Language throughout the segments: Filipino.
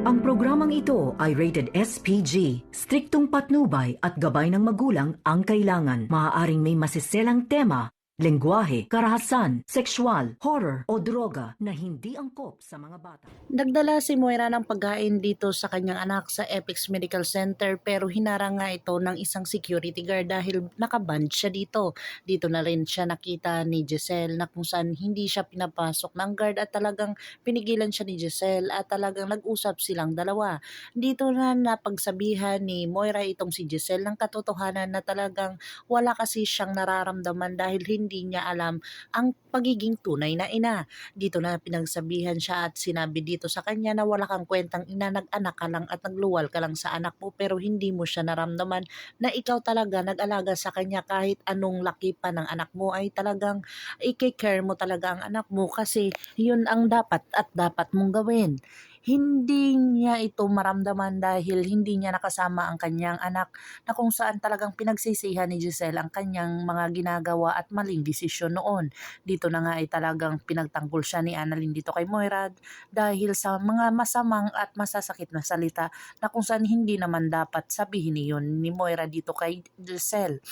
Ang programang ito ay rated SPG. Striktong patnubay at gabay ng magulang ang kailangan. Maaaring may masiselang tema, lengguwahe, karahasan, sexual, horror o droga na hindi angkop sa mga bata. Nagdala si Moira ng pagkain dito sa kanyang anak sa Apex Medical Center pero hinarang nga ito ng isang security guard dahil nakaband siya dito. Dito na rin siya nakita ni Giselle na kung saan hindi siya pinapasok ng guard at talagang pinigilan siya ni Giselle at talagang nag-usap silang dalawa. Dito na napagsabihan ni Moira itong si Giselle ng katotohanan na talagang wala kasi siyang nararamdaman dahil hindi niya alam ang pagiging tunay na ina. Dito na pinagsabihan siya at sinabi dito sa kanya na wala kang kwentang ina, nag-anak ka lang at nagluwal ka lang sa anak mo pero hindi mo siya naramdaman na ikaw talaga nag-alaga sa kanya kahit anong laki pa ng anak mo ay talagang i-care mo talaga ang anak mo kasi yun ang dapat at dapat mong gawin. Hindi niya ito maramdaman dahil hindi niya nakasama ang kanyang anak na kung saan talagang pinagsisihan ni Giselle ang kanyang mga ginagawa at maling desisyon noon. Dito na nga ay talagang pinagtanggol siya ni Annalyn dito kay Moira dahil sa mga masamang at masasakit na salita na kung saan hindi naman dapat sabihin niyon ni Moira dito kay Giselle.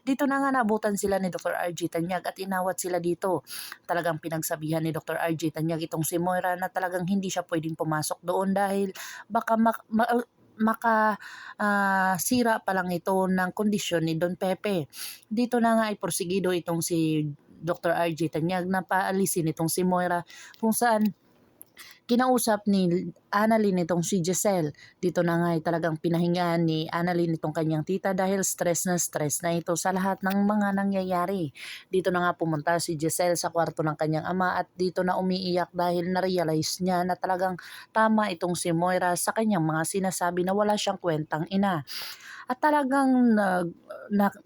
Dito na nga naabutan sila ni Dr. RJ Tanyag at inawat sila dito. Talagang pinagsabihan ni Dr. RJ Tanyag itong si Moira na talagang hindi siya pwedeng pumasok doon dahil baka sira pa lang ito ng kondisyon ni Don Pepe. Dito na nga ay porsigido itong si Dr. RJ Tanyag na paalisin itong si Moira kung saan kinausap ni Annalyn itong si Giselle. Dito na nga ay talagang pinahingaan ni Annalyn itong kanyang tita dahil stress na ito sa lahat ng mga nangyayari. Dito na nga pumunta si Giselle sa kwarto ng kanyang ama at dito na umiiyak dahil na-realize niya na talagang tama itong si Moira sa kanyang mga sinasabi na wala siyang kwentang ina. At talagang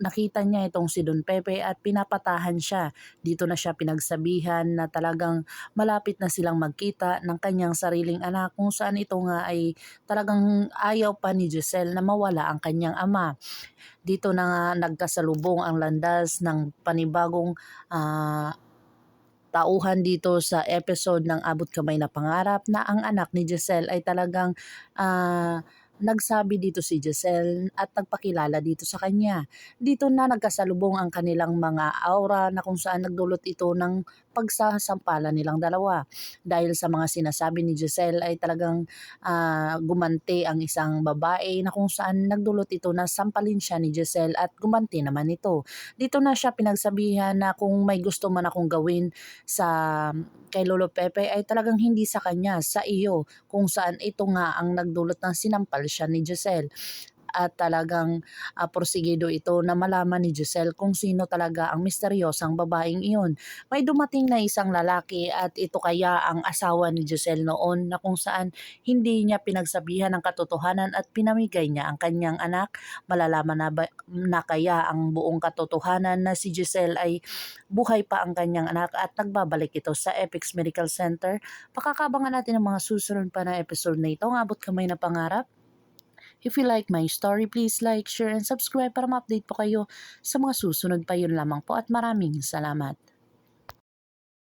nakita niya itong si Don Pepe at pinapatahan siya. Dito na siya pinagsabihan na talagang malapit na silang magkita ng kanyang sariling anak kung saan ito nga ay talagang ayaw pa ni Giselle na mawala ang kanyang ama. Dito na nga nagkasalubong ang landas ng panibagong tauhan dito sa episode ng Abot Kamay na Pangarap na ang anak ni Giselle ay talagang nagsabi dito si Giselle at nagpakilala dito sa kanya. Dito na nagkasalubong ang kanilang mga aura na kung saan nagdulot ito ng pagsasampalan nilang dalawa. Dahil sa mga sinasabi ni Giselle ay talagang gumanti ang isang babae na kung saan nagdulot ito na sampalin siya ni Giselle at gumanti naman ito. Dito na siya pinagsabihan na kung may gusto man akong gawin sa kay Lolo Pepe ay talagang hindi sa kanya, sa iyo, kung saan ito nga ang nagdulot ng sinampal siya ni Giselle. At talagang porsigido ito na malaman ni Giselle kung sino talaga ang misteryosang babaeng iyon. May dumating na isang lalaki at ito kaya ang asawa ni Giselle noon na kung saan hindi niya pinagsabihan ng katotohanan at pinamigay niya ang kanyang anak. Malalaman na kaya ang buong katotohanan na si Giselle ay buhay pa ang kanyang anak at nagbabalik ito sa Apex Medical Center. Pakakabangan natin ang mga susunod pa na episode na ito. Ang Abot Kamay na Pangarap. If you like my story, please like, share, and subscribe para ma-update po kayo sa mga susunod pa. Yun lamang po at maraming salamat.